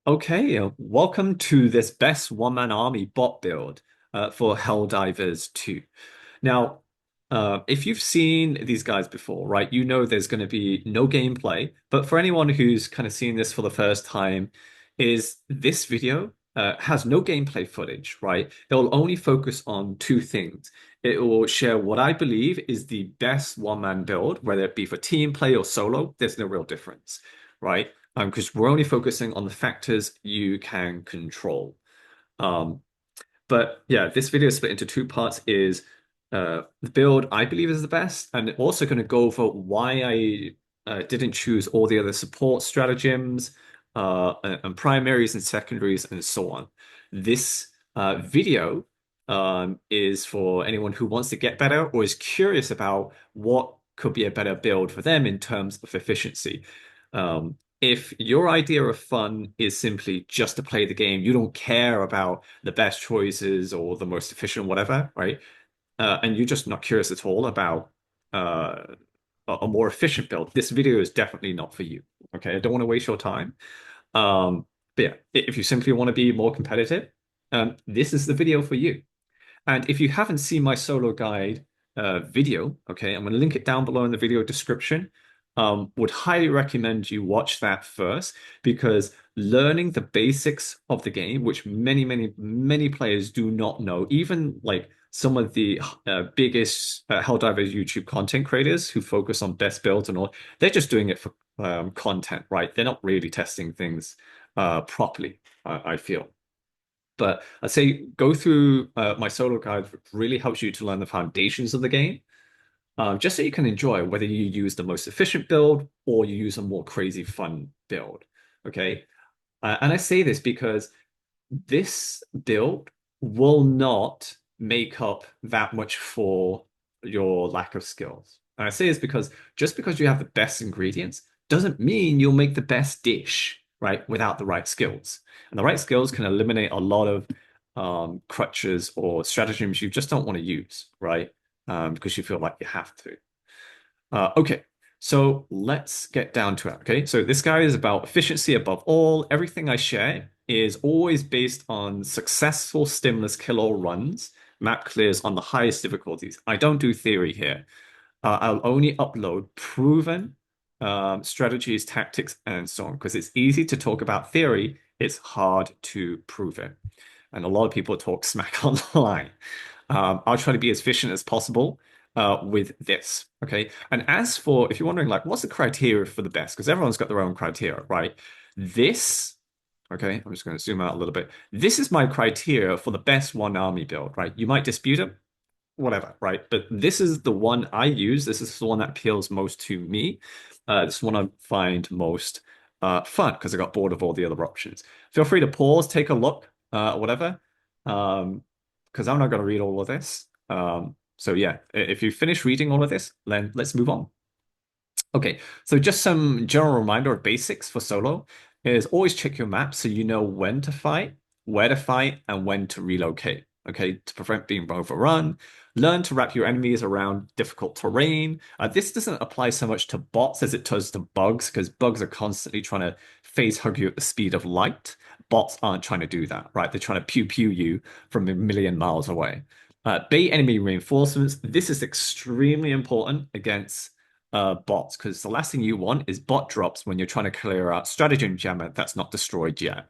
Okay, welcome to this best one-man army bot build for Helldivers 2. Now, if you've seen these guys before, right, you know there's going to be no gameplay. But for anyone who's kind of seeing this for the first time, is this video has no gameplay footage, right? It will only focus on two things. It will share what I believe is the best one-man build, whether it be for team play or solo. There's no real difference, right? Because we're only focusing on the factors you can control. Um, but yeah, this video is split into two parts. Is the build I believe is the best, and also going to go over why I didn't choose all the other support stratagems, and primaries and secondaries and so on. This video is for anyone who wants to get better or is curious about what could be a better build for them in terms of efficiency. If your idea of fun is simply just to play the game, you don't care about the best choices or the most efficient, whatever, right? And you're just not curious at all about uh, a more efficient build, this video is definitely not for you. Okay, I don't want to waste your time. But yeah, if you simply want to be more competitive, this is the video for you. And if you haven't seen my solo guide video, okay, I'm going to link it down below in the video description. Would highly recommend you watch that first because learning the basics of the game, which many players do not know, even like some of the biggest Helldivers YouTube content creators who focus on best builds and all, they're just doing it for content, right? They're not really testing things properly, I feel. But I'd say go through my solo guide. Really helps you to learn the foundations of the game, just so you can enjoy whether you use the most efficient build or you use a more crazy fun build. Okay. And I say this because this build will not make up that much for your lack of skills. And I say this because just because you have the best ingredients doesn't mean you'll make the best dish, right? Without the right skills. And the right skills can eliminate a lot of crutches or stratagems you just don't want to use, right? Because you feel like you have to. Okay, so let's get down to it. Okay, so this guy is about efficiency above all. Everything I share is always based on successful stimless kill all runs, map clears on the highest difficulties. I don't do theory here. I'll only upload proven strategies, tactics, and so on, because it's easy to talk about theory. It's hard to prove it. And a lot of people talk smack online. I'll try to be as efficient as possible with this. Okay. And as for, if you're wondering, like, what's the criteria for the best? Because everyone's got their own criteria, right? This, okay, I'm just going to zoom out a little bit. This is my criteria for the best one army build, right? You might dispute it, whatever, right? But this is the one I use. This is the one that appeals most to me. This one I find most fun because I got bored of all the other options. Feel free to pause, take a look, whatever. Because I'm not going to read all of this. So yeah, if you finish reading all of this, then let's move on. Okay, so just some general reminder of basics for solo is always check your map so you know when to fight, where to fight, and when to relocate. Okay, to prevent being overrun. Learn to wrap your enemies around difficult terrain. This doesn't apply so much to bots as it does to bugs, because bugs are constantly trying to phase hug you at the speed of light. Bots aren't trying to do that, right? They're trying to pew pew you from a million miles away. Bait enemy reinforcements. This is extremely important against bots because the last thing you want is bot drops when you're trying to clear out stratagem jammer that's not destroyed yet,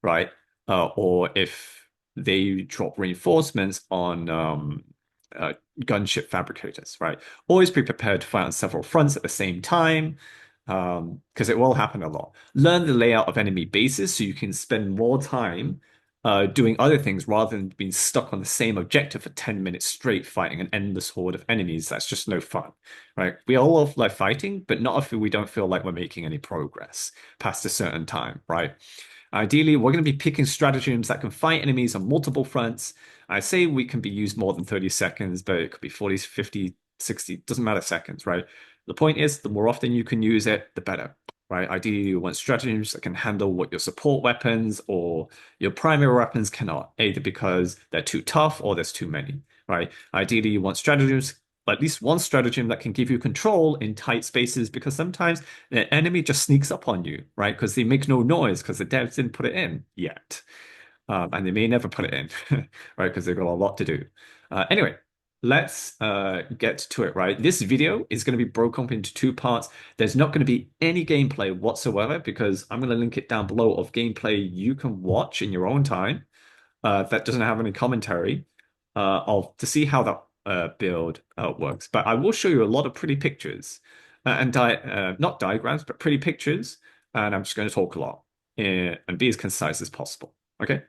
right? Or if they drop reinforcements on gunship fabricators, right? Always be prepared to fight on several fronts at the same time because it will happen a lot. Learn the layout of enemy bases so you can spend more time doing other things rather than being stuck on the same objective for 10 minutes straight fighting an endless horde of enemies. That's just no fun, right? We all love like fighting, but not if we don't feel like we're making any progress past a certain time, right? Ideally, we're going to be picking stratagems that can fight enemies on multiple fronts. I say we can be used more than 30 seconds, but it could be 40, 50, 60, doesn't matter seconds, right? The point is, the more often you can use it, the better, right? Ideally, you want stratagems that can handle what your support weapons or your primary weapons cannot, either because they're too tough or there's too many, right? Ideally, you want stratagems at least one stratagem that can give you control in tight spaces because sometimes the enemy just sneaks up on you, right? Because they make no noise because the devs didn't put it in yet. And they may never put it in, right? Because they've got a lot to do. Anyway, let's get to it, right? This video is going to be broken up into two parts. There's not going to be any gameplay whatsoever because I'm going to link it down below of gameplay you can watch in your own time that doesn't have any commentary of to see how that build works. But I will show you a lot of pretty pictures and not diagrams, but pretty pictures. And I'm just going to talk a lot and be as concise as possible. Okay.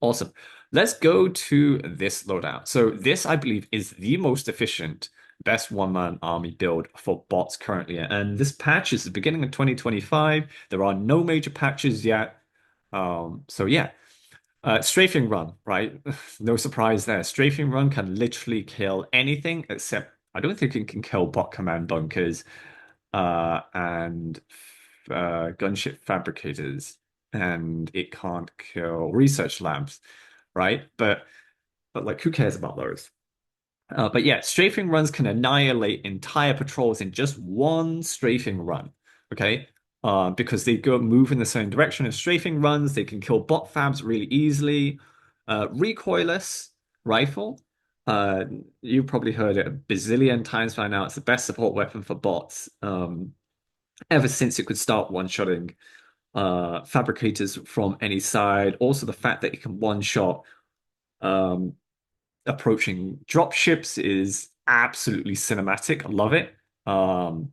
Awesome. Let's go to this loadout. So this, I believe, is the most efficient, best one-man army build for bots currently. And this patch is the beginning of 2025. There are no major patches yet. So yeah, strafing run, right? No surprise there. Strafing run can literally kill anything except I don't think it can kill bot command bunkers and gunship fabricators, and it can't kill research labs, right? But like, who cares about those? But yeah, strafing runs can annihilate entire patrols in just one strafing run. Okay, because they go move in the same direction as strafing runs, they can kill bot fabs really easily. Recoilless rifle. Uh, you've probably heard it a bazillion times by now. It's the best support weapon for bots. Ever since it could start one-shotting fabricators from any side. Also, the fact that it can one-shot um, approaching drop ships is absolutely cinematic. I love it. Um,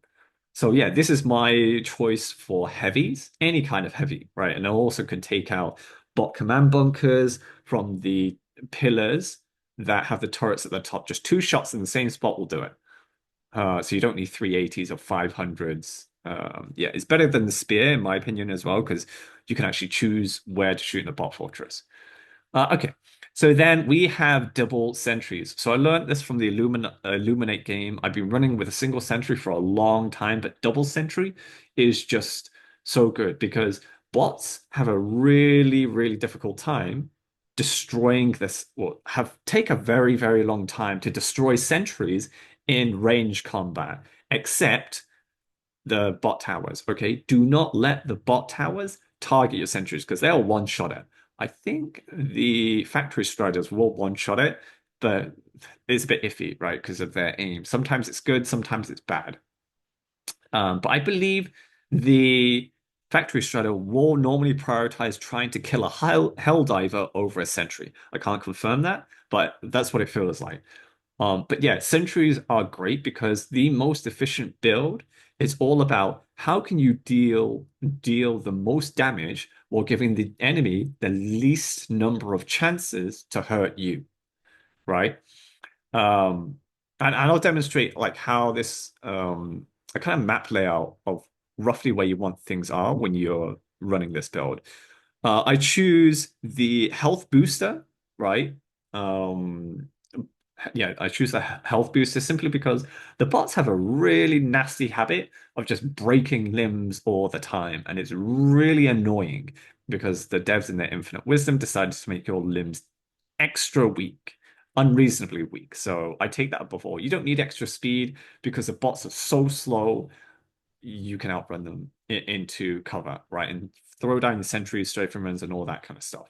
so yeah, this is my choice for heavies, any kind of heavy, right? And it also can take out bot command bunkers from the pillars that have the turrets at the top. Just two shots in the same spot will do it. So you don't need 380s or 500s. Yeah, it's better than the spear, in my opinion, as well, because you can actually choose where to shoot in the bot fortress. Okay, so then we have double sentries. So I learned this from the Illuminate game. I've been running with a single sentry for a long time, but double sentry is just so good because bots have a really, really difficult time destroying this, or have take a very, very long time to destroy sentries in range combat, except the bot towers. Okay, do not let the bot towers target your sentries because they'll one shot it. I think the factory striders will one shot it, but it's a bit iffy, right? Because of their aim. Sometimes it's good, sometimes it's bad. But I believe the factory strider will normally prioritize trying to kill a Helldiver over a sentry. I can't confirm that, but that's what it feels like. But yeah, sentries are great because the most efficient build is all about how can you deal the most damage while giving the enemy the least number of chances to hurt you, right? Um, and I'll demonstrate like how this a kind of map layout of roughly where you want things are when you're running this build. I choose the health booster, right? Um, yeah, I choose the health booster simply because the bots have a really nasty habit of just breaking limbs all the time, and it's really annoying because the devs in their infinite wisdom decided to make your limbs extra weak, unreasonably weak. So I take that above all. You don't need extra speed because the bots are so slow, you can outrun them into cover, right? And throw down the sentries, strafing runs, and all that kind of stuff.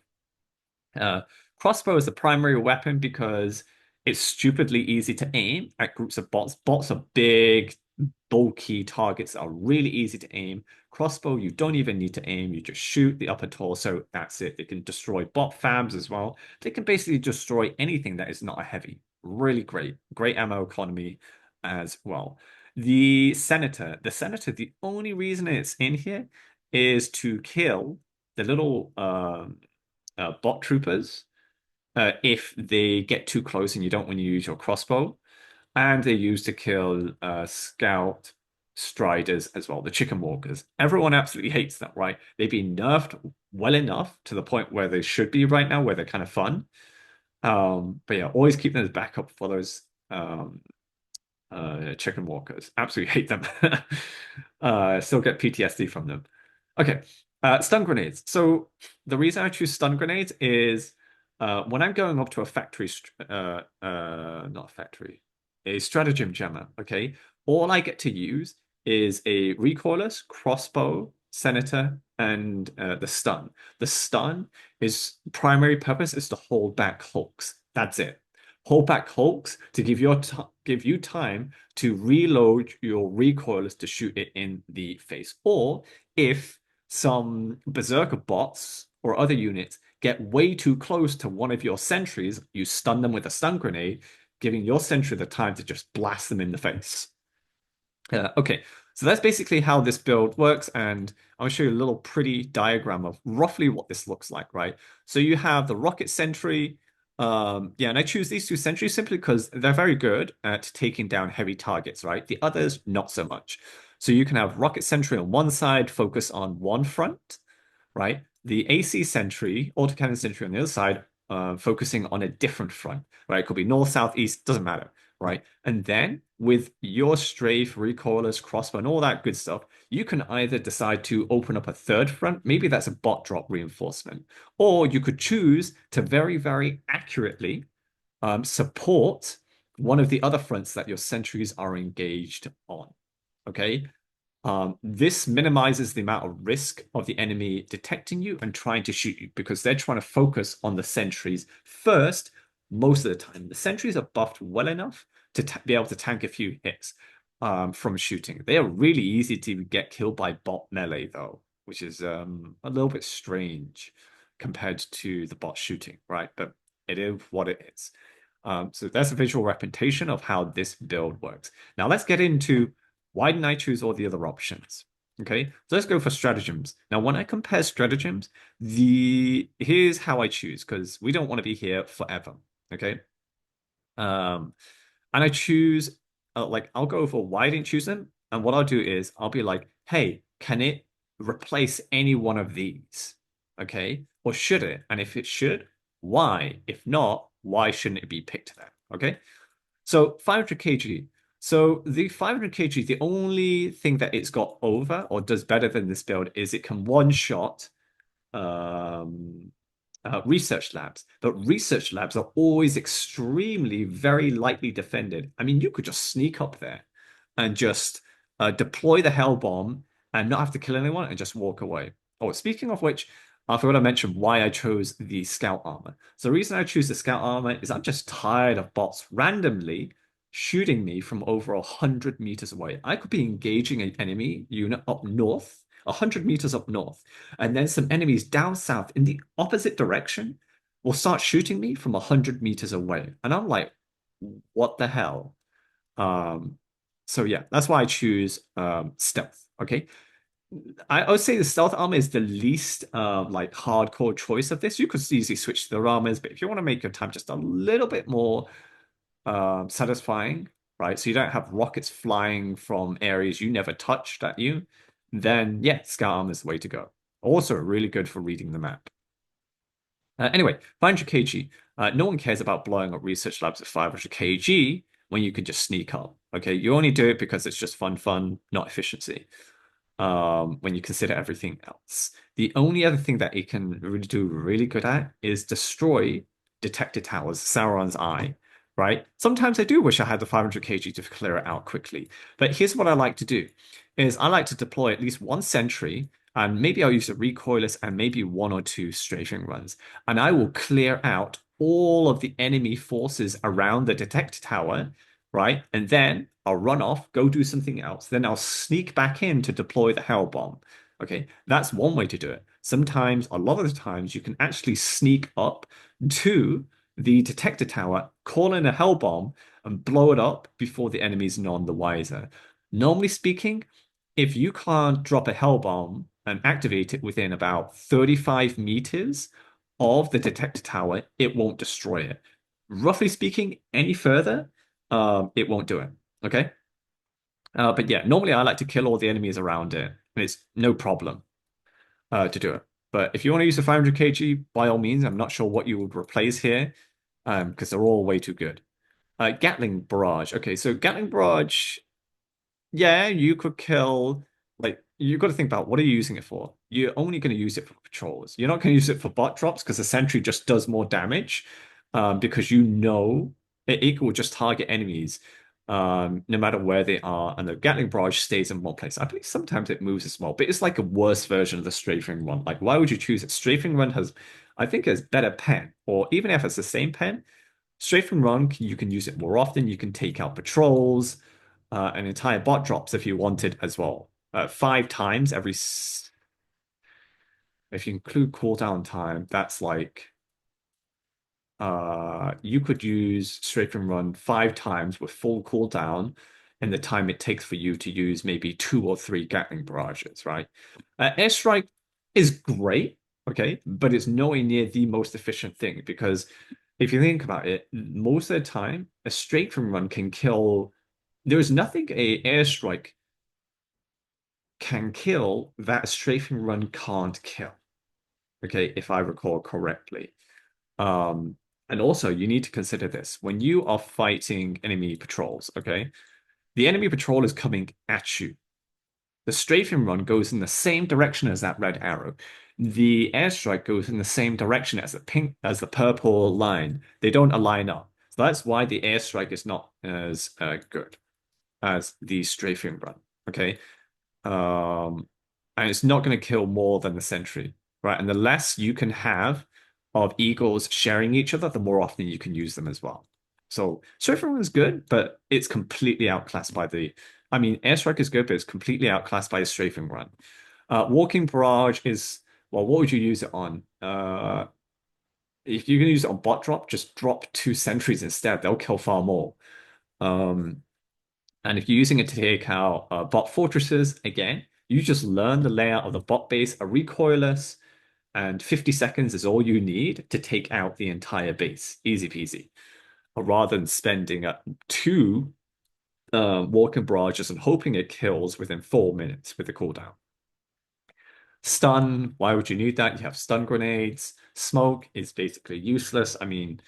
Uh, Crossbow is the primary weapon because it's stupidly easy to aim at groups of bots. Bots are big, bulky targets that are really easy to aim. Crossbow, you don't even need to aim. You just shoot the upper torso. That's it. They can destroy bot fabs as well. They can basically destroy anything that is not a heavy. Really great. Great ammo economy as well. The Senator, the only reason it's in here is to kill the little bot troopers if they get too close and you don't want to use your crossbow. And they're used to kill scout striders as well, the chicken walkers. Everyone absolutely hates them, right? They've been nerfed well enough to the point where they should be right now, where they're kind of fun. But yeah, always keep them as backup for those chicken walkers. Absolutely hate them. Still get PTSD from them. Okay, stun grenades. So the reason I choose stun grenades is when I'm going up to a factory, not a factory. a stratagem jammer. Okay, all I get to use is a recoilless, crossbow, senator, and the stun. The stun is primary purpose is to hold back hulks. That's it. Hold back hulks to give you time to reload your recoilless to shoot it in the face. Or if some berserker bots or other units get way too close to one of your sentries, you stun them with a stun grenade, giving your sentry the time to just blast them in the face. Okay, so that's basically how this build works, and I'll show you a little pretty diagram of roughly what this looks like, right? So you have the rocket sentry. Yeah, and I choose these two sentries simply because they're very good at taking down heavy targets, right? The others, not so much. So you can have rocket sentry on one side, focus on one front, right? The AC sentry, autocannon sentry on the other side, focusing on a different front, right? It could be north, south, east, doesn't matter, right? And then with your strafe, recoilless, crossbow, and all that good stuff, you can either decide to open up a third front, maybe that's a bot drop reinforcement, or you could choose to very, very accurately support one of the other fronts that your sentries are engaged on. Okay, this minimizes the amount of risk of the enemy detecting you and trying to shoot you because they're trying to focus on the sentries first most of the time. The sentries are buffed well enough to be able to tank a few hits from shooting. They are really easy to get killed by bot melee though, which is a little bit strange compared to the bot shooting, right? But it is what it is. So that's a visual representation of how this build works. Now let's get into why didn't I choose all the other options? Okay, so let's go for stratagems. Now, when I compare stratagems, here's how I choose because we don't want to be here forever. Okay, um, and I choose like I'll go for why I didn't choose them, and what I'll do is I'll be like, hey, can it replace any one of these? Okay, or should it? And if it should, why? If not, why shouldn't it be picked then? Okay. So 500 kg. So the 500 kg, the only thing that it's got over or does better than this build is it can one shot um, research labs. But research labs are always extremely, very lightly defended. I mean, you could just sneak up there and just deploy the hell bomb and not have to kill anyone and just walk away. Oh, speaking of which, I forgot to mention why I chose the scout armor. So the reason I choose the scout armor is I'm just tired of bots randomly shooting me from over 100 meters away. I could be engaging an enemy unit up north, 100 meters up north, and then some enemies down south in the opposite direction will start shooting me from 100 meters away. And I'm like, what the hell? Um, so yeah, that's why I choose stealth. Okay. I would say the stealth armor is the least like hardcore choice of this. You could easily switch to the armors, but if you want to make your time just a little bit more satisfying, right? So you don't have rockets flying from areas you never touched at you, then yeah, scout armor is the way to go. Also, really good for reading the map. Anyway, 500 kg. No one cares about blowing up research labs at 500 kg when you can just sneak up. Okay, you only do it because it's just fun, not efficiency. When you consider everything else, the only other thing that it can really do really good at is destroy detector towers, Sauron's eye. Right? Sometimes I do wish I had the 500 kg to clear it out quickly. But here's what I like to do: is I like to deploy at least one sentry and maybe I'll use a recoilless and maybe one or two strafing runs. And I will clear out all of the enemy forces around the detector tower, right? And then I'll run off, go do something else. Then I'll sneak back in to deploy the hell bomb. Okay, that's one way to do it. Sometimes, a lot of the times, you can actually sneak up to the detector tower, call in a hell bomb, and blow it up before the enemy's none the wiser. Normally speaking, if you can't drop a hell bomb and activate it within about 35 meters of the detector tower, it won't destroy it. Roughly speaking, any further, it won't do it. Okay. But yeah, normally I like to kill all the enemies around it, and it's no problem to do it. But if you want to use a 500 kg, by all means, I'm not sure what you would replace here, because they're all way too good. Gatling barrage. Okay, so Gatling barrage, yeah, you could kill. Like, you've got to think about what are you using it for? You're only going to use it for patrols. You're not going to use it for bot drops because the sentry just does more damage, because you know it will just target enemies no matter where they are, and the Gatling barrage stays in one place. I believe sometimes it moves as well, but it's like a worse version of the strafing run. Like, why would you choose it? Strafing run has, I think, has better pen, or even if it's the same pen, strafing run you can use it more often. You can take out patrols, and entire bot drops if you wanted as well. 5 times if you include cooldown time, that's like you could use strafe and run 5 times with full cooldown in the time it takes for you to use maybe 2 or 3 Gatling barrages, right? Airstrike is great, okay, but it's nowhere near the most efficient thing because if you think about it, most of the time a strafe and run can kill. There's nothing a airstrike can kill that a strafe and run can't kill. Okay, if I recall correctly. Um, and also, you need to consider this when you are fighting enemy patrols, okay? The enemy patrol is coming at you. The strafing run goes in the same direction as that red arrow. The airstrike goes in the same direction as the purple line. They don't align up. So that's why the airstrike is not as good as the strafing run, okay? Um, and it's not going to kill more than the sentry, right? And the less you can have of eagles sharing each other, the more often you can use them as well. So Surfer is good, but it's completely outclassed by the. I mean, Airstrike is good, but it's completely outclassed by the strafing run. Walking Barrage is well, what would you use it on? If you're gonna use it on bot drop, just drop 2 sentries instead. They'll kill far more. Um, and if you're using it to take out bot fortresses, again, you just learn the layout of the bot base, are recoilless, and 50 seconds is all you need to take out the entire base. Easy peasy. Rather than spending 2 walking barrages and hoping it kills within 4 minutes with the cooldown. Stun, why would you need that? You have stun grenades. Smoke is basically useless. I mean,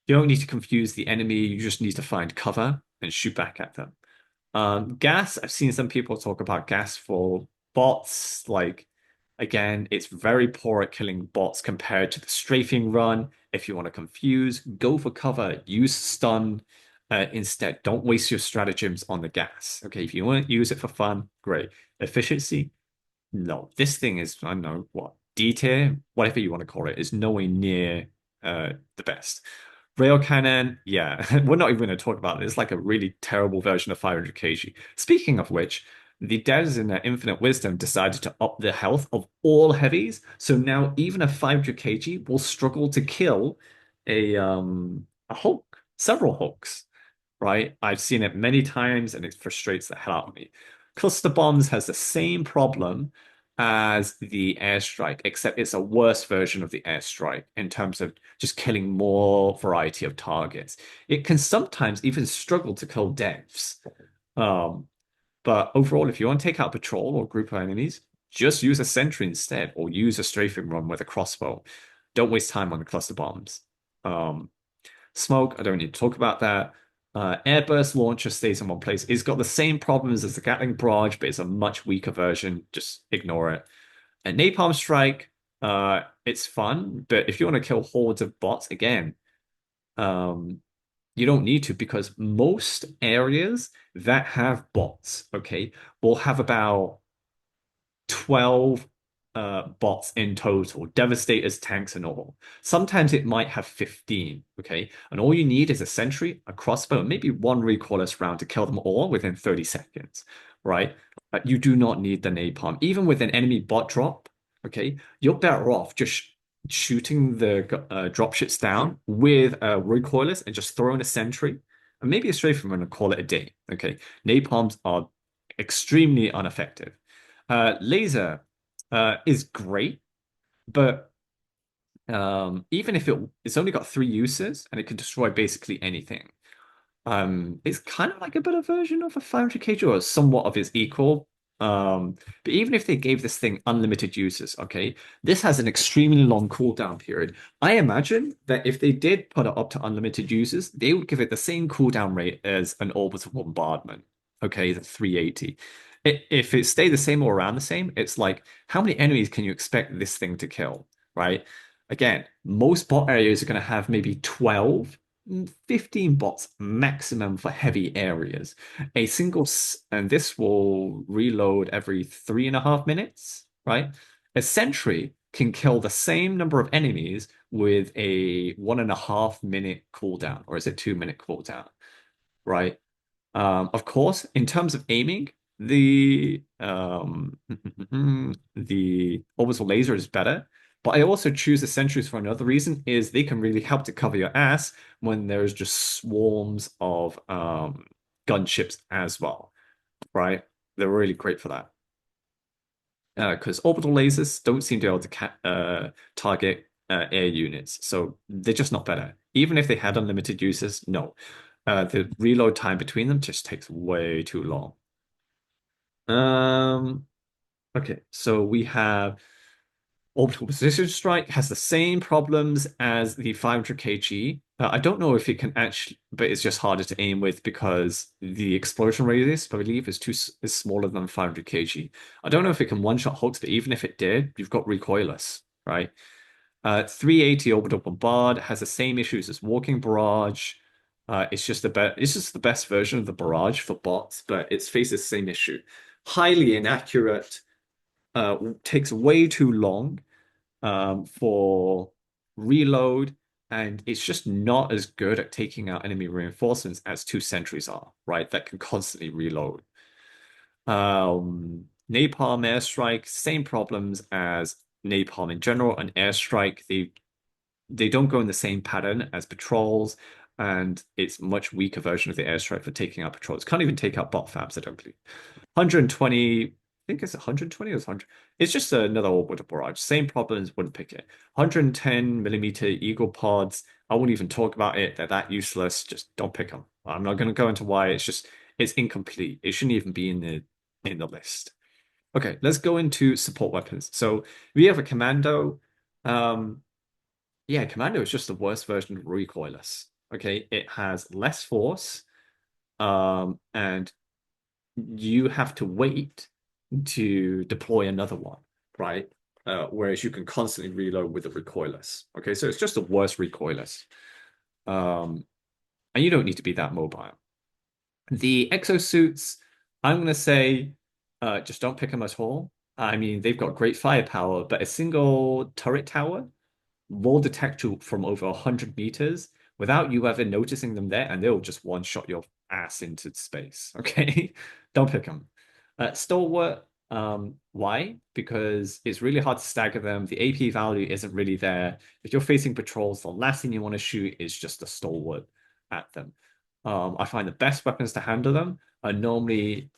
you don't need to confuse the enemy, you just need to find cover and shoot back at them. Gas, I've seen some people talk about gas for bots. Like, again, it's very poor at killing bots compared to the strafing run. If you want to confuse, go for cover, use stun instead. Don't waste your stratagems on the gas. Okay, if you want to use it for fun, great. Efficiency, no. This thing is, I don't know what, D tier, whatever you want to call it, is nowhere near the best. Rail cannon, yeah, we're not even going to talk about it. It's like a really terrible version of 500 kg. Speaking of which, the devs in their infinite wisdom decided to up the health of all heavies, so now even a 500 kg will struggle to kill a Hulk, several Hulks, right? I've seen it many times and it frustrates the hell out of me. Cluster bombs has the same problem as the airstrike, except it's a worse version of the airstrike in terms of just killing more variety of targets. It can sometimes even struggle to kill devs. Um, but overall, if you want to take out patrol or group of enemies, just use a sentry instead, or use a strafing run with a crossbow. Don't waste time on the cluster bombs. Um, Smoke, I don't need to talk about that. Airburst launcher stays in one place. It's got the same problems as the Gatling barrage, but it's a much weaker version. Just ignore it. And Napalm Strike, it's fun, but if you want to kill hordes of bots, again, um, you don't need to because most areas that have bots, okay, will have about 12 bots in total, devastators, tanks, and all. Sometimes it might have 15, okay? And all you need is a sentry, a crossbow, and maybe 1 recoilless round to kill them all within 30 seconds, right? But you do not need the napalm. Even with an enemy bot drop, okay, you're better off just shooting the dropships down with a recoilless and just throwing a sentry and maybe a strafe from and call it a day, okay? Napalms are extremely ineffective. Laser is great, but even if it's only got 3 uses and it can destroy basically anything, it's kind of like a better version of a 500 kg or somewhat of its equal. But even if they gave this thing unlimited uses, okay, this has an extremely long cooldown period. I imagine that if they did put it up to unlimited uses, they would give it the same cooldown rate as an orbital bombardment. Okay, the 380. If it stayed the same or around the same, it's like how many enemies can you expect this thing to kill, right? Again, most bot areas are going to have maybe 12 15 bots maximum for heavy areas. And this will reload every 3.5 minutes, right? A sentry can kill the same number of enemies with a 1.5 minute cooldown, or is it 2 minute cooldown, right? Of course, in terms of aiming, the orbital laser is better. But I also choose the sentries for another reason, is they can really help to cover your ass when there's just swarms of gunships as well, right? They're really great for that. Because orbital lasers don't seem to be able to target air units, so they're just not better. Even if they had unlimited uses, no. The reload time between them just takes way too long. Um, okay, so we have Orbital Precision Strike has the same problems as the 500 kg. I don't know if it can actually, but it's just harder to aim with because the explosion radius, I believe, is smaller than 500 kg. I don't know if it can one-shot hulks, but even if it did, you've got recoilless, right? 380 Orbital Bombard has the same issues as Walking Barrage. It's just the best version of the Barrage for bots, but it faces the same issue. Highly inaccurate, takes way too long for reload, and it's just not as good at taking out enemy reinforcements as two sentries are, right? That can constantly reload. Napalm airstrike, same problems as napalm in general. And airstrike, they don't go in the same pattern as patrols, and it's much weaker version of the airstrike for taking out patrols. Can't even take out bot fabs, I don't believe. 120, I think it's 120 or 100. It's just another orbital barrage. Same problems, wouldn't pick it. 110 millimeter Eagle pods. I won't even talk about it. They're that useless. Just don't pick them. I'm not going to go into why. It's incomplete. It shouldn't even be in the list. Okay, let's go into support weapons. So we have a commando. Um, yeah, commando is just the worst version of recoilless. Okay, it has less force. And you have to wait to deploy another one, right? Whereas you can constantly reload with a recoilless. Okay, so it's just the worst recoilless. Um, and you don't need to be that mobile. The exosuits, I'm going to say just don't pick them at all. I mean, they've got great firepower, but a single turret tower will detect you from over 100 meters without you ever noticing them there, and they'll just one shot your ass into space. Okay, don't pick them. Stalwart, why? Because it's really hard to stagger them. The AP value isn't really there. If you're facing patrols, the last thing you want to shoot is just a stalwart at them. I find the best weapons to handle them are normally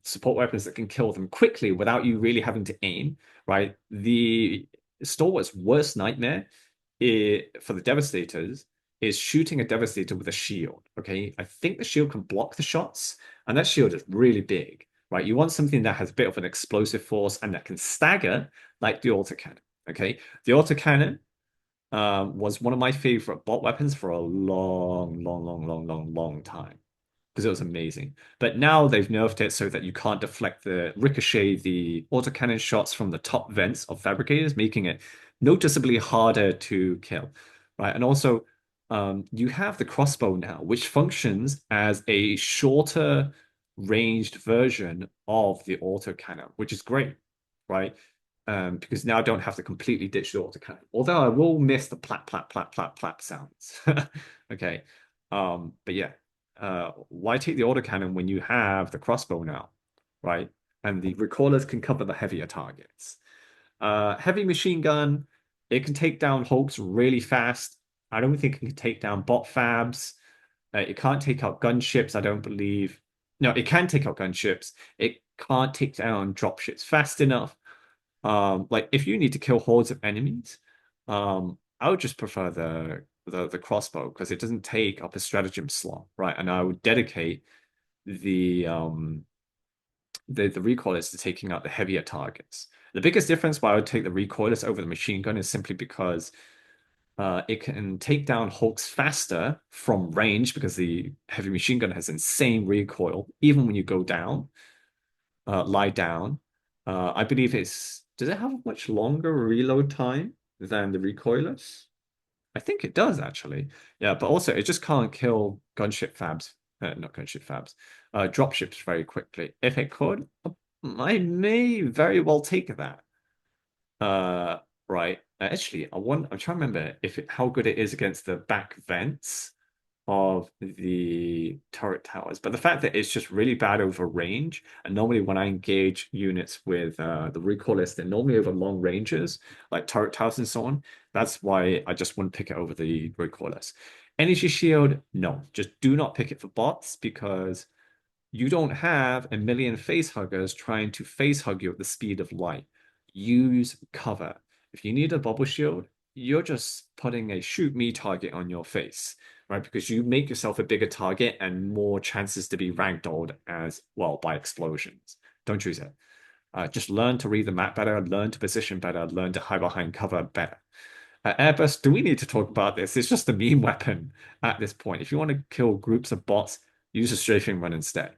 support weapons that can kill them quickly without you really having to aim, right? The Stalwart's worst nightmare for the Devastators is shooting a Devastator with a shield. Okay, I think the shield can block the shots, and that shield is really big, right? You want something that has a bit of an explosive force and that can stagger, like the autocannon. Okay, the autocannon was one of my favorite bot weapons for a long time because it was amazing. But now they've nerfed it so that you can't deflect the autocannon shots from the top vents of fabricators, making it noticeably harder to kill, right? And also, you have the crossbow now, which functions as a shorter ranged version of the autocannon, which is great, right? Because now I don't have to completely ditch the autocannon. Although I will miss the plap, plap, plap, plap, plap sounds. Okay. But yeah, why take the autocannon when you have the crossbow now, right? And the recoilers can cover the heavier targets. Heavy machine gun, it can take down hulks really fast. I don't think it can take down bot fabs. It can't take out gunships, I don't believe. No, it can take out gunships. It can't take down dropships fast enough. Like if you need to kill hordes of enemies, I would just prefer the crossbow because it doesn't take up a stratagem slot, right? And I would dedicate the the recoilless to taking out the heavier targets. The biggest difference why I would take the recoilless over the machine gun is simply because it can take down hulks faster from range because the heavy machine gun has insane recoil, even when you go down, lie down. I believe does it have a much longer reload time than the recoilless? I think it does actually. Yeah, but also it just can't kill gunship fabs, not gunship fabs, dropships very quickly. If it could, I may very well take that. Uh, right. Actually, I'm trying to remember if how good it is against the back vents of the turret towers. But the fact that it's just really bad over range, and normally when I engage units with the recoilless, they're normally over long ranges, like turret towers and so on. That's why I just wouldn't pick it over the recoilless. Energy shield, no, just do not pick it for bots because you don't have a million face huggers trying to face hug you at the speed of light. Use cover. If you need a bubble shield, you're just putting a shoot me target on your face, right? Because you make yourself a bigger target and more chances to be ragdolled as well by explosions. Don't choose it. Just learn to read the map better, learn to position better, learn to hide behind cover better. Airbus, do we need to talk about this? It's just a meme weapon at this point. If you want to kill groups of bots, use a strafing run instead.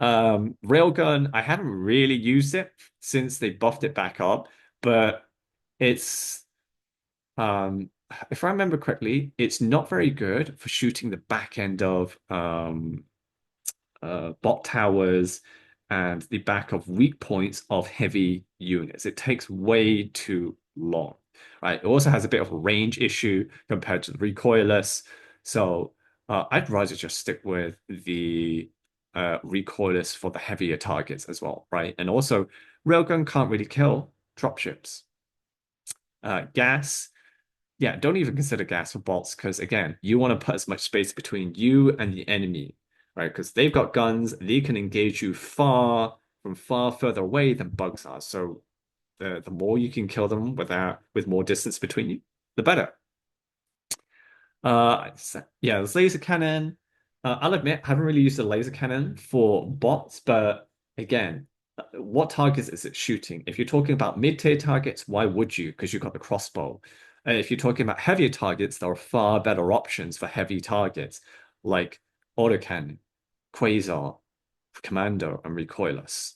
Railgun, I haven't really used it since they buffed it back up, but it's um if I remember correctly, it's not very good for shooting the back end of bot towers and the back of weak points of heavy units. It takes way too long, right? It also has a bit of a range issue compared to the recoilless. So I'd rather just stick with the recoilless for the heavier targets as well, right? And also, railgun can't really kill dropships. Gas, yeah, don't even consider gas for bots because again, you want to put as much space between you and the enemy, right? Because they've got guns, they can engage you far further away than bugs are. So the more you can kill them with more distance between you, the better. Yeah, this laser cannon. I'll admit, I haven't really used a laser cannon for bots, but again, what targets is it shooting? If you're talking about mid-tier targets, why would you? Because you've got the crossbow. And if you're talking about heavier targets, there are far better options for heavy targets, like autocannon, quasar, commando, and recoilless.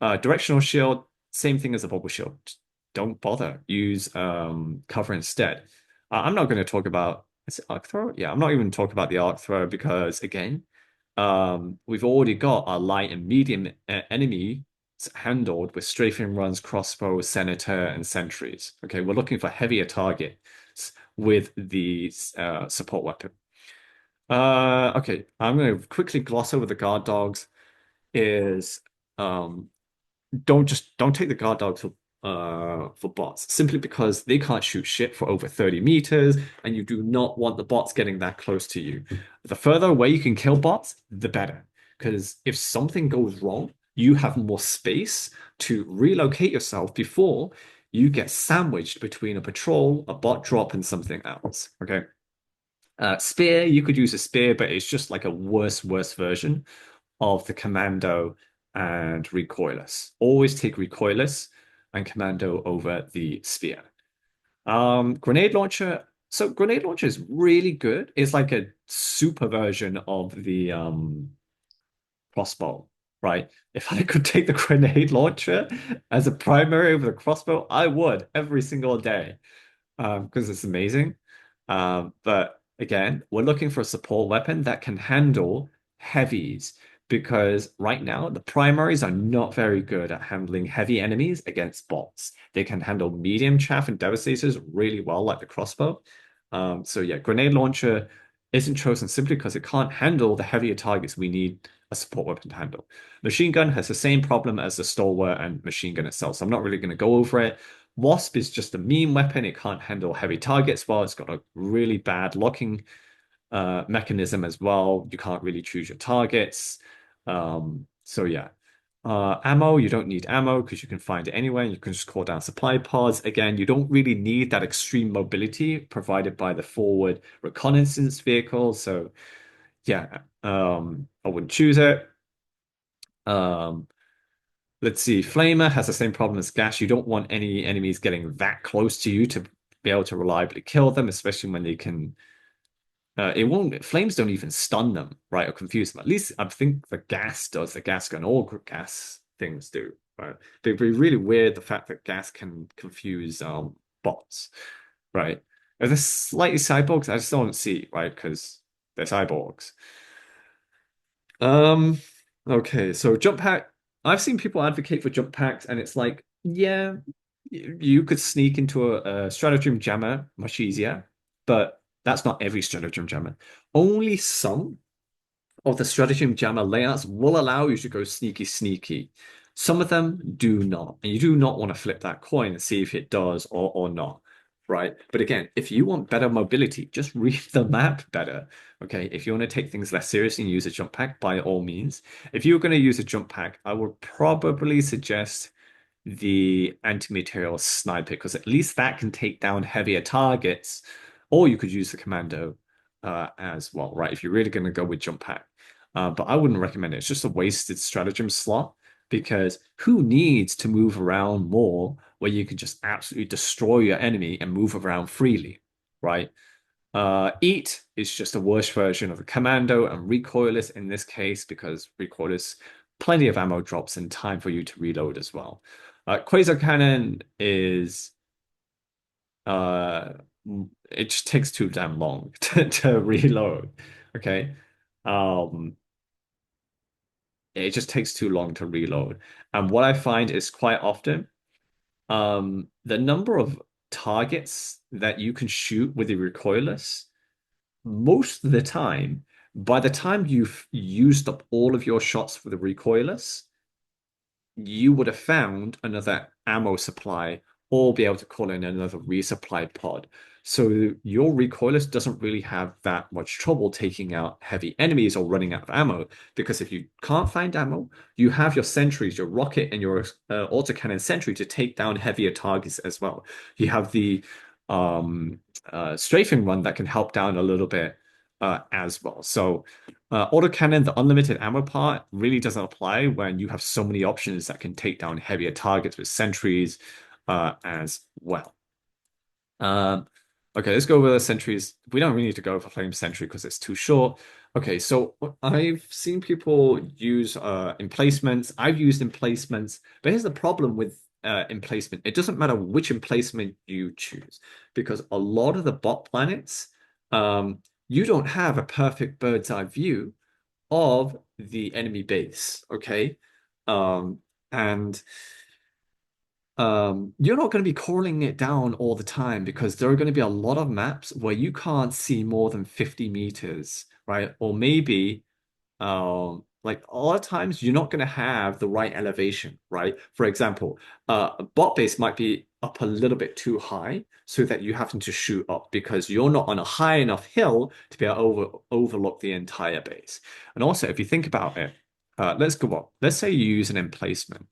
Directional shield, same thing as a bubble shield. Just don't bother. Use cover instead. I'm not going to talk about is it arc thrower? Yeah, I'm not even talking about the arc thrower because again, we've already got our light and medium enemy handled with strafing runs, crossbow, senator, and sentries. Okay, we're looking for heavier targets with the support weapon. Okay, I'm going to quickly gloss over the guard dogs. Is um, don't take the guard dogs for bots simply because they can't shoot shit for over 30 meters and you do not want the bots getting that close to you. The further away you can kill bots, the better. Because if something goes wrong, you have more space to relocate yourself before you get sandwiched between a patrol, a bot drop, and something else. Okay. Spear, you could use a spear, but it's just like a worse version of the commando and recoilless. Always take recoilless and commando over the spear. Grenade launcher. So grenade launcher is really good. It's like a super version of the crossbow, right? If I could take the grenade launcher as a primary over the crossbow, I would every single day because it's amazing. But again, we're looking for a support weapon that can handle heavies because right now the primaries are not very good at handling heavy enemies against bots. They can handle medium chaff and devastators really well, like the crossbow. So yeah, grenade launcher isn't chosen simply because it can't handle the heavier targets we need a support weapon to handle. Machine gun has the same problem as the stalwart and machine gun itself, so I'm not really going to go over it. Wasp is just a meme weapon. It can't handle heavy targets well. It's got a really bad locking mechanism as well. You can't really choose your targets. So yeah. Ammo, you don't need ammo because you can find it anywhere. You can just call down supply pods. Again, you don't really need that extreme mobility provided by the forward reconnaissance vehicle. So yeah, I wouldn't choose it. Um, Let's see. Flamer has the same problem as Gas. You don't want any enemies getting that close to you to be able to reliably kill them, especially when they can. It won't. Flames don't even stun them, right, or confuse them. At least I think the gas does. The gas gun, all gas things do. Right? But it'd be really weird the fact that gas can confuse bots, right? Are they slightly cyborgs? I just don't see, right? Because they're cyborgs. Um, okay, so jump pack. I've seen people advocate for jump packs, and it's like, yeah, you could sneak into a stratagem jammer much easier, but that's not every stratagem jammer. Only some of the stratagem jammer layouts will allow you to go sneaky, sneaky. Some of them do not, and you do not want to flip that coin and see if it does or not, right? But again, if you want better mobility, just read the map better. Okay, if you want to take things less seriously and use a jump pack, by all means. If you're going to use a jump pack, I would probably suggest the anti-material sniper because at least that can take down heavier targets, or you could use the commando as well, right? If you're really going to go with jump pack. But I wouldn't recommend it. It's just a wasted stratagem slot because who needs to move around more where you can just absolutely destroy your enemy and move around freely, right? Eat is just a worse version of a commando and recoilless in this case because recoilless, plenty of ammo drops and time for you to reload as well. Quasar Cannon is uh, it just takes too damn long to reload. Okay. Um, it just takes too long to reload. And what I find is quite often, the number of targets that you can shoot with the recoilless most of the time, by the time you've used up all of your shots for the recoilless, you would have found another ammo supply or be able to call in another resupply pod. So your recoilless doesn't really have that much trouble taking out heavy enemies or running out of ammo because if you can't find ammo, you have your sentries, your rocket and your autocannon sentry to take down heavier targets as well. You have the um, strafing run that can help down a little bit as well. So autocannon, the unlimited ammo part, really doesn't apply when you have so many options that can take down heavier targets with sentries as well. Um, okay, let's go over the sentries. We don't really need to go over flame sentry because it's too short. Okay, so I've seen people use emplacements. I've used emplacements, but here's the problem with emplacement. It doesn't matter which emplacement you choose because a lot of the bot planets, you don't have a perfect bird's eye view of the enemy base, okay? Um, and you're not going to be calling it down all the time because there are going to be a lot of maps where you can't see more than 50 meters, right? Or maybe like a lot of times you're not going to have the right elevation, right? For example, a bot base might be up a little bit too high so that you're having to shoot up because you're not on a high enough hill to be able to overlook the entire base. And also, if you think about it, let's go up. Let's say you use an emplacement.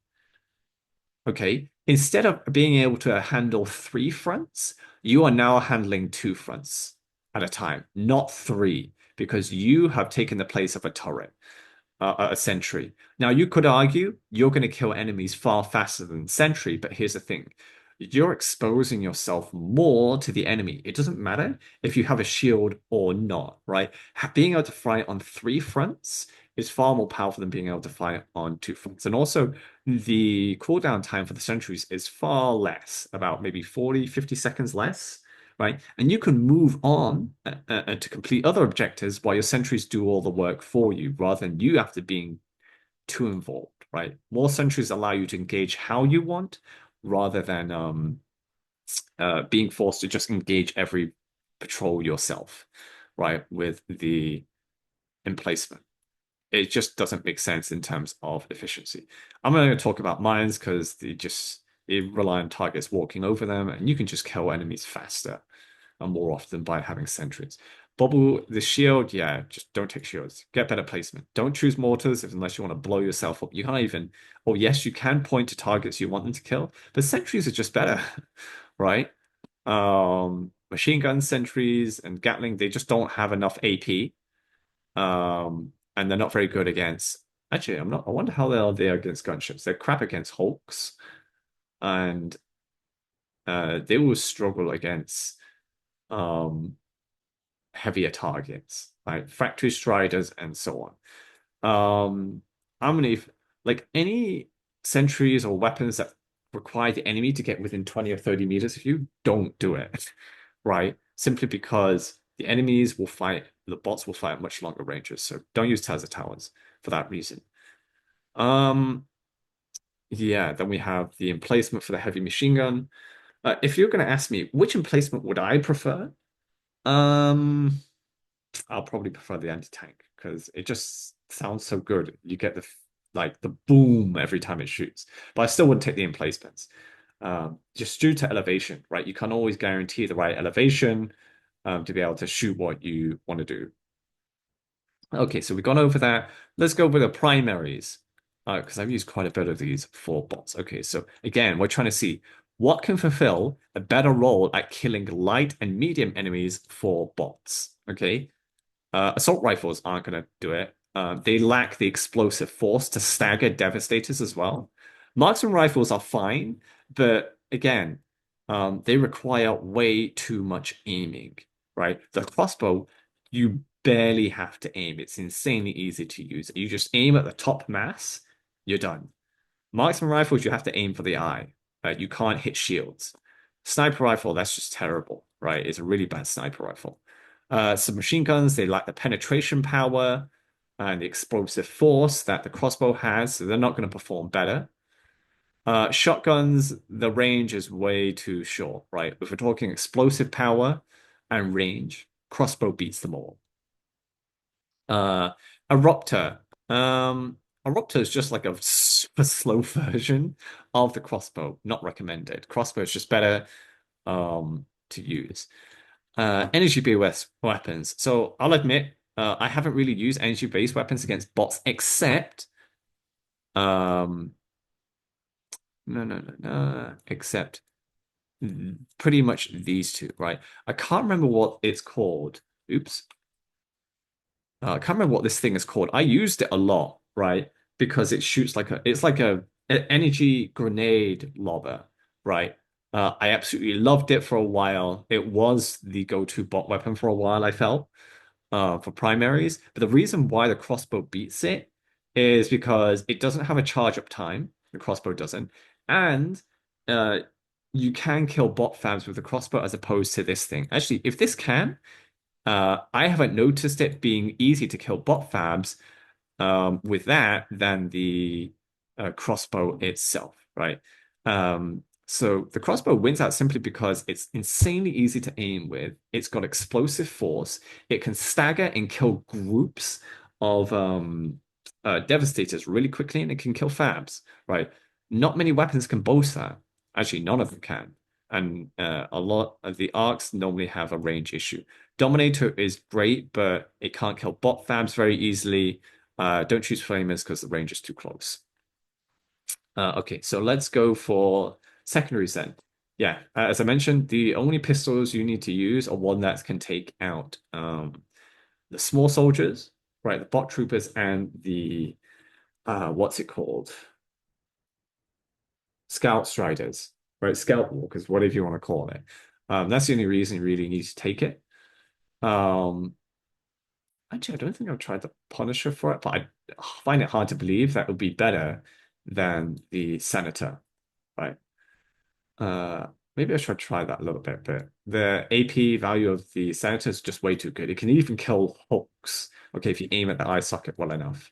Okay, instead of being able to handle three fronts, you are now handling two fronts at a time, not three, because you have taken the place of a turret, a sentry. Now, you could argue you're going to kill enemies far faster than sentry, but here's the thing. You're exposing yourself more to the enemy. It doesn't matter if you have a shield or not, right? Being able to fight on three fronts is far more powerful than being able to fight on two fronts. And also, the cooldown time for the sentries is far less, about maybe 40, 50 seconds less, right? And you can move on to complete other objectives while your sentries do all the work for you, rather than you have to being too involved, right? More sentries allow you to engage how you want, rather than being forced to just engage every patrol yourself, right? With the emplacement. It just doesn't make sense in terms of efficiency. I'm going to talk about mines because they rely on targets walking over them, and you can just kill enemies faster and more often by having sentries. Bubble the shield, yeah, just don't take shields. Get better placement. Don't choose mortars unless you want to blow yourself up. You can't even, oh yes, you can point to targets you want them to kill, but sentries are just better, right? Machine gun sentries and Gatling, they just don't have enough AP. And they're not very good against. Actually, I'm not. I wonder how they are against gunships. They're crap against Hulks, and they will struggle against um heavier targets like factory striders and so on. I'm gonna like any sentries or weapons that require the enemy to get within 20 or 30 meters of you, don't do it. right? Simply because the bots will fight at much longer ranges. So don't use Tazza Towers for that reason. Um, yeah, then we have the emplacement for the heavy machine gun. If you're going to ask me which emplacement would I prefer, um, I'll probably prefer the anti-tank because it just sounds so good. You get the boom every time it shoots. But I still wouldn't take the emplacements. Just due to elevation, right? You can't always guarantee the right elevation to be able to shoot what you want to do. Okay, so we've gone over that. Let's go with the primaries because I've used quite a bit of these for bots. Okay, so again, we're trying to see what can fulfill a better role at killing light and medium enemies for bots. Okay, assault rifles aren't going to do it. They lack the explosive force to stagger devastators as well. Marksman rifles are fine, but again, they require way too much aiming, right? The crossbow, you barely have to aim. It's insanely easy to use. You just aim at the top mass, you're done. Marksman rifles, you have to aim for the eye. You can't hit shields. Sniper rifle, that's just terrible, right? It's a really bad sniper rifle. Submachine guns, they lack the penetration power and the explosive force that the crossbow has, so they're not going to perform better. Shotguns, the range is way too short, right? If we're talking explosive power and range, crossbow beats them all. Uh, a Raptor. A Raptor is just like a super slow version of the crossbow. Not recommended. Crossbow is just better to use. Energy-based weapons. So I'll admit, I haven't really used energy-based weapons against bots except um except pretty much these two, right? I can't remember what it's called. Oops. I can't remember what this thing is called. I used it a lot, right? Because it shoots it's like a energy grenade lobber, right? I absolutely loved it for a while. It was the go-to bot weapon for a while, I felt, for primaries. But the reason why the crossbow beats it is because it doesn't have a charge up time. The crossbow doesn't. And uh, you can kill bot fabs with the crossbow as opposed to this thing. Actually, if this can, I haven't noticed it being easy to kill bot fabs with that than the crossbow itself, right? So the crossbow wins out simply because it's insanely easy to aim with. It's got explosive force. It can stagger and kill groups of devastators really quickly, and it can kill fabs, right? Not many weapons can boast that. Actually, none of them can. And a lot of the arcs normally have a range issue. Dominator is great, but it can't kill bot fabs very easily. Don't choose flamers because the range is too close. Okay, so let's go for secondaries then. Yeah, as I mentioned, the only pistols you need to use are one that can take out the small soldiers, right? The bot troopers and the what's it called? Scout striders, right? Scout walkers, whatever you want to call it. That's the only reason you really need to take it. Um, Actually, I don't think I've tried the Punisher for it, but I find it hard to believe that would be better than the Senator, right? Uh, Maybe I should try that a little bit, but the AP value of the Senator is just way too good. It can even kill Hulks, okay, if you aim at the eye socket well enough.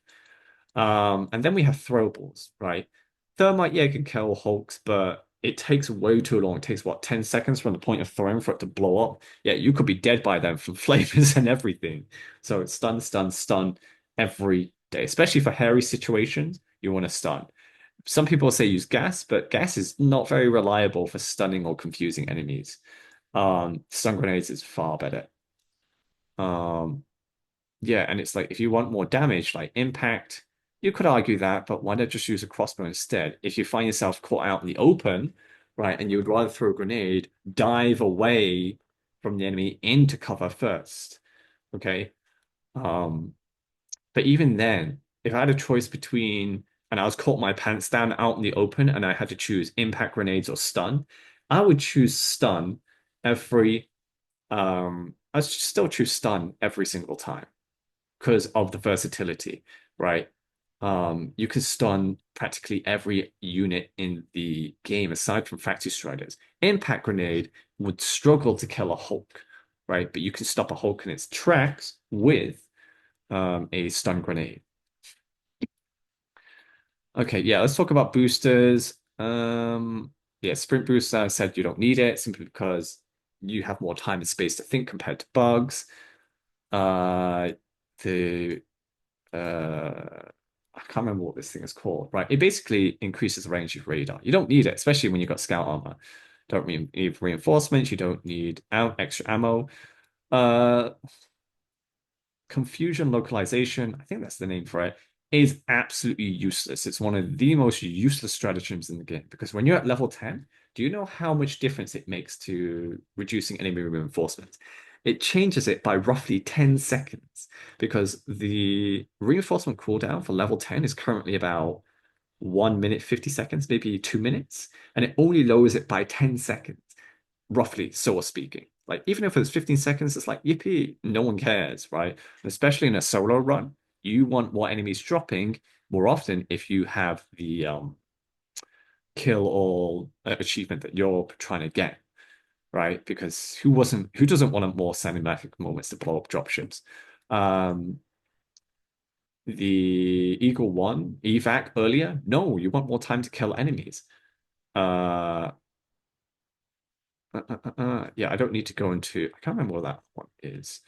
And then we have throwables, right? Thermite, yeah, can kill Hulks, but it takes way too long. It takes what, 10 seconds from the point of throwing for it to blow up. Yeah, you could be dead by then from flavors and everything. So it's stun, stun, stun every day, especially for hairy situations. You want to stun. Some people say use gas, but gas is not very reliable for stunning or confusing enemies. Stun grenades is far better. Um, yeah, and it's like if you want more damage, like impact, you could argue that, but why not just use a crossbow instead? If you find yourself caught out in the open, right, and you would rather throw a grenade, dive away from the enemy into cover first. Okay. Um, but even then, if I had a choice between and I was caught my pants down out in the open and I had to choose impact grenades or stun, I would choose stun every I still choose stun every single time because of the versatility, right? You can stun practically every unit in the game aside from Factory Striders. Impact Grenade would struggle to kill a Hulk, right? But you can stop a Hulk in its tracks with a stun grenade. Okay, yeah, let's talk about boosters. Yeah, Sprint Booster, I said you don't need it simply because you have more time and space to think compared to bugs. Uh, the I can't remember what this thing is called, right? It basically increases the range of radar. You don't need it, especially when you've got scout armor. Don't need reinforcements. You don't need extra ammo. Uh, Confusion localization, I think that's the name for it, is absolutely useless. It's one of the most useless stratagems in the game because when you're at level 10, do you know how much difference it makes to reducing enemy reinforcements? It changes it by roughly 10 seconds because the reinforcement cooldown for level 10 is currently about 1 minute 50 seconds, maybe 2 minutes, and it only lowers it by 10 seconds roughly, so speaking. Like, even if it's 15 seconds, it's like, yippee, no one cares, right? And especially in a solo run, you want more enemies dropping more often if you have the kill all achievement that you're trying to get, right? Because who doesn't want more cinematic moments to blow up dropships? Um, the Eagle One evac earlier, no, you want more time to kill enemies. Uh, yeah, I don't need to go into. I can't remember what that one is.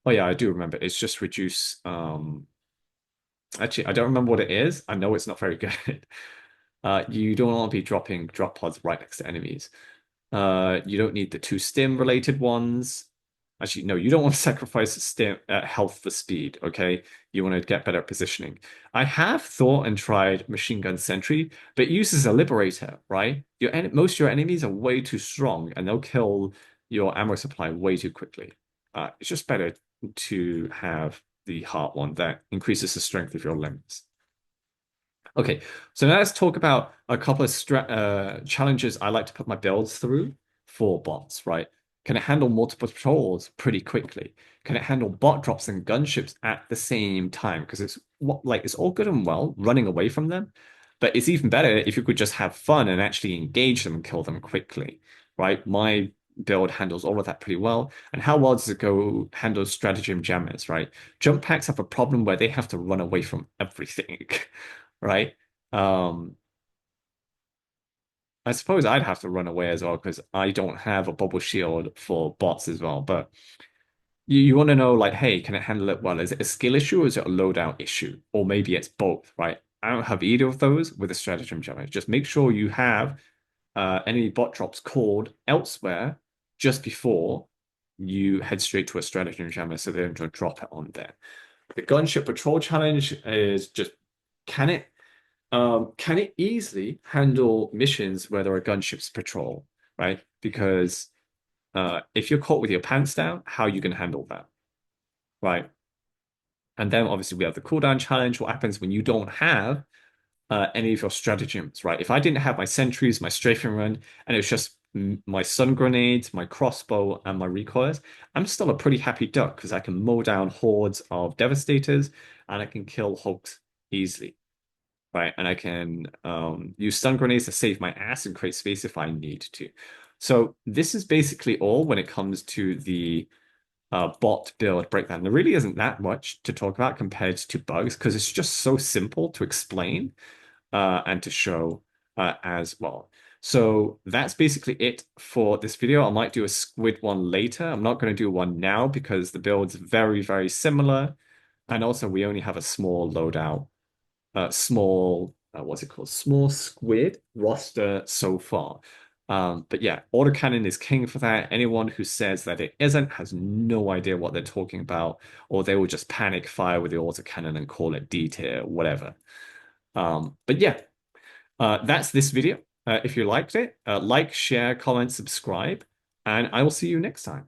Oh yeah, I do remember. It's just reduce. Actually, I don't remember what it is. I know it's not very good. You don't want to be dropping drop pods right next to enemies. You don't need the two stim related ones. Actually, no, you don't want to sacrifice stim health for speed. Okay, you want to get better at positioning. I have thought and tried machine gun sentry, but it uses a liberator, right? Most of your enemies are way too strong, and they'll kill your ammo supply way too quickly. It's just better to have the heart one that increases the strength of your limbs. Okay, so now let's talk about a couple of challenges I like to put my builds through for bots, right? Can it handle multiple patrols pretty quickly? Can it handle bot drops and gunships at the same time? Because it's all good and well running away from them, but it's even better if you could just have fun and actually engage them and kill them quickly, right? My build handles all of that pretty well. And how well does it go handle stratagem jammers, right? Jump packs have a problem where they have to run away from everything. Right? Um, I suppose I'd have to run away as well because I don't have a bubble shield for bots as well. But you want to know, like, hey, can it handle it well? Is it a skill issue or is it a loadout issue? Or maybe it's both, right? I don't have either of those with a stratagem jammer. Just make sure you have any bot drops called elsewhere just before you head straight to a stratagem jammer so they don't drop it on there. The gunship patrol challenge is just can it can it easily handle missions where there are gunships patrol, right? Because if you're caught with your pants down, how are you going to handle that, right? And then obviously we have the cooldown challenge. What happens when you don't have any of your stratagems, right? If I didn't have my sentries, my strafing run, and it was just my stun grenades, my crossbow, and my recoils, I'm still a pretty happy duck because I can mow down hordes of devastators and I can kill hulks easily. Right? And I can use stun grenades to save my ass and create space if I need to. So this is basically all when it comes to the bot build breakdown. There really isn't that much to talk about compared to bugs because it's just so simple to explain and to show as well. So that's basically it for this video. I might do a squid one later. I'm not going to do one now because the build's very, very similar. And also we only have a small loadout small what's it called? Small squid roster so far. But yeah, autocannon is king for that. Anyone who says that it isn't has no idea what they're talking about, or they will just panic fire with the autocannon and call it D tier, whatever. But yeah, that's this video. If you liked it, like, share, comment, subscribe, and I will see you next time.